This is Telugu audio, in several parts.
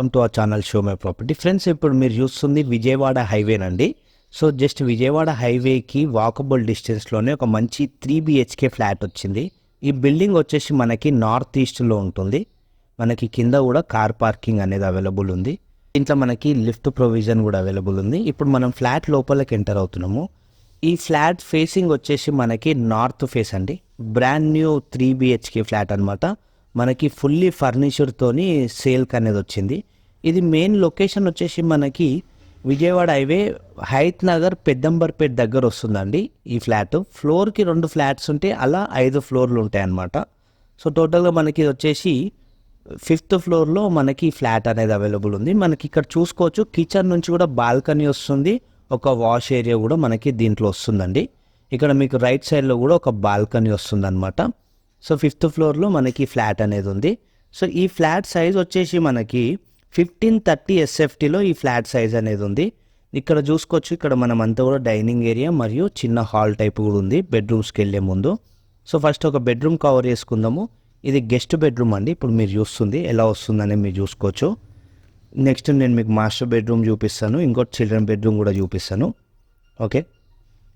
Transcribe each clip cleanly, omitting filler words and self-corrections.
Welcome to our channel show my property. Friends, ఇప్పుడు మీరు చూస్తుంది విజయవాడ హైవేనండి. సో జస్ట్ విజయవాడ హైవేకి వాకబుల్ డిస్టెన్స్లోనే ఒక మంచి 3 BHK ఫ్లాట్ వచ్చింది. ఈ బిల్డింగ్ వచ్చేసి మనకి నార్త్ ఈస్ట్లో ఉంటుంది. మనకి కింద కూడా కార్ పార్కింగ్ అనేది అవైలబుల్ ఉంది. ఇంట్లో మనకి లిఫ్ట్ ప్రొవిజన్ కూడా అవైలబుల్ ఉంది. ఇప్పుడు మనం ఫ్లాట్ లోపలికి ఎంటర్ అవుతున్నాము. ఈ ఫ్లాట్ ఫేసింగ్ వచ్చేసి మనకి నార్త్ ఫేస్ అండి. బ్రాండ్ న్యూ 3 BHK ఫ్లాట్ అనమాట. మనకి ఫుల్లీ ఫర్నిచర్తోని సేల్కి అనేది వచ్చింది. ఇది మెయిన్ లొకేషన్ వచ్చేసి మనకి విజయవాడ హైవే హైత్ నగర్ పెద్దంబర్పేట్ దగ్గర వస్తుందండి. ఈ ఫ్లాట్ ఫ్లోర్కి 2 ఫ్లాట్స్ ఉంటే అలా 5 ఫ్లోర్లు ఉంటాయి అన్నమాట. సో టోటల్గా మనకి వచ్చేసి 5th ఫ్లోర్లో మనకి ఫ్లాట్ అనేది అవైలబుల్ ఉంది. మనకి ఇక్కడ చూసుకోవచ్చు, కిచెన్ నుంచి కూడా బాల్కనీ వస్తుంది. ఒక వాష్ ఏరియా కూడా మనకి దీంట్లో వస్తుందండి. ఇక్కడ మీకు రైట్ సైడ్లో కూడా ఒక బాల్కనీ వస్తుంది అనమాట. సో 5th ఫ్లోర్లో మనకి ఫ్లాట్ అనేది ఉంది. సో ఈ ఫ్లాట్ సైజ్ వచ్చేసి మనకి 1530 SFTలో ఈ ఫ్లాట్ సైజ్ అనేది ఉంది. ఇక్కడ చూసుకోవచ్చు, ఇక్కడ మనం అంతా కూడా డైనింగ్ ఏరియా మరియు చిన్న హాల్ టైప్ కూడా ఉంది బెడ్రూమ్స్కి వెళ్ళే ముందు. సో ఫస్ట్ ఒక బెడ్రూమ్ కవర్ చేసుకుందాము. ఇది గెస్ట్ బెడ్రూమ్ అండి. ఇప్పుడు మీరు చూస్తుంది ఎలా వస్తుందని మీరు చూసుకోవచ్చు. నెక్స్ట్ నేను మీకు మాస్టర్ బెడ్రూమ్ చూపిస్తాను, ఇంకోటి చిల్డ్రన్ బెడ్రూమ్ కూడా చూపిస్తాను. ఓకే,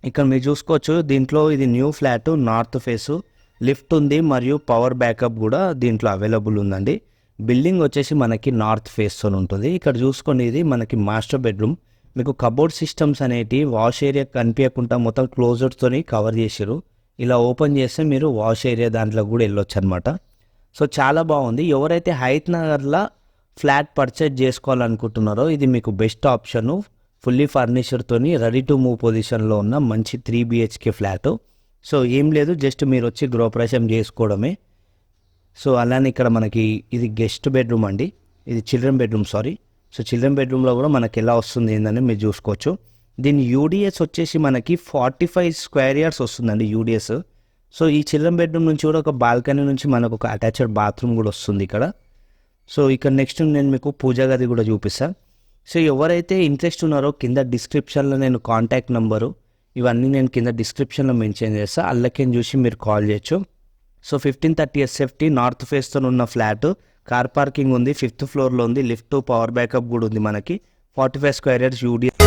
ఇక్కడ మీరు చూసుకోవచ్చు, దీంట్లో ఇది new flat, north face, lift ఉంది మరియు పవర్ బ్యాకప్ కూడా దీంట్లో అవైలబుల్ ఉందండి. బిల్డింగ్ వచ్చేసి మనకి నార్త్ ఫేస్తో ఉంటుంది. ఇక్కడ చూసుకోండి, ఇది మనకి మాస్టర్ బెడ్రూమ్. మీకు కబోర్డ్ సిస్టమ్స్ అనేటి వాష్ ఏరియా కనిపించకుండా మొత్తం క్లోజర్స్తోని కవర్ చేసారు. ఇలా ఓపెన్ చేస్తే మీరు వాష్ ఏరియా దాంట్లో కూడా వెళ్ళొచ్చు అనమాట. సో చాలా బాగుంది. ఎవరైతే హైత్ నగర్లో ఫ్లాట్ పర్చేజ్ చేసుకోవాలనుకుంటున్నారో ఇది మీకు బెస్ట్ ఆప్షను. ఫుల్లీ ఫర్నిచర్తోని రెడీ టు మూవ్ పొజిషన్లో ఉన్న మంచి 3 BHK ఫ్లాటు. సో ఏం లేదు, జస్ట్ మీరు వచ్చి గృహప్రవేశం చేసుకోవడమే. సో అలానే ఇక్కడ మనకి ఇది గెస్ట్ బెడ్రూమ్ అండి, ఇది children bedroom sorry. So children బెడ్రూమ్లో కూడా మనకి ఎలా వస్తుంది ఏందని మీరు చూసుకోవచ్చు. దీని యూడిఎస్ వచ్చేసి మనకి 45 స్క్వేర్ యార్డ్స్ వస్తుందండి యూడిఎస్. సో ఈ చిల్డ్రన్ బెడ్రూమ్ నుంచి కూడా ఒక బాల్కనీ నుంచి మనకు ఒక అటాచ్డ్ బాత్రూమ్ కూడా వస్తుంది ఇక్కడ. సో ఇక్కడ నెక్స్ట్ నేను మీకు పూజా గది కూడా చూపిస్తాను. సో ఎవరైతే ఇంట్రెస్ట్ ఉన్నారో కింద డిస్క్రిప్షన్లో నేను కాంటాక్ట్ నెంబరు ఇవన్నీ నేను కింద డిస్క్రిప్షన్లో మెన్షన్ చేస్తాను, అల్లకేం చూసి మీరు కాల్ చేయొచ్చు. సో 1530 SFT నార్త్ ఫేస్తో ఉన్న ఫ్లాట్, కార్ పార్కింగ్ ఉంది, 5th ఫ్లోర్లో ఉంది, లిఫ్ట్ పవర్ బ్యాకప్ కూడా ఉంది. మనకి 45 స్క్వేర్ యార్డ్స్ యూడిఎస్.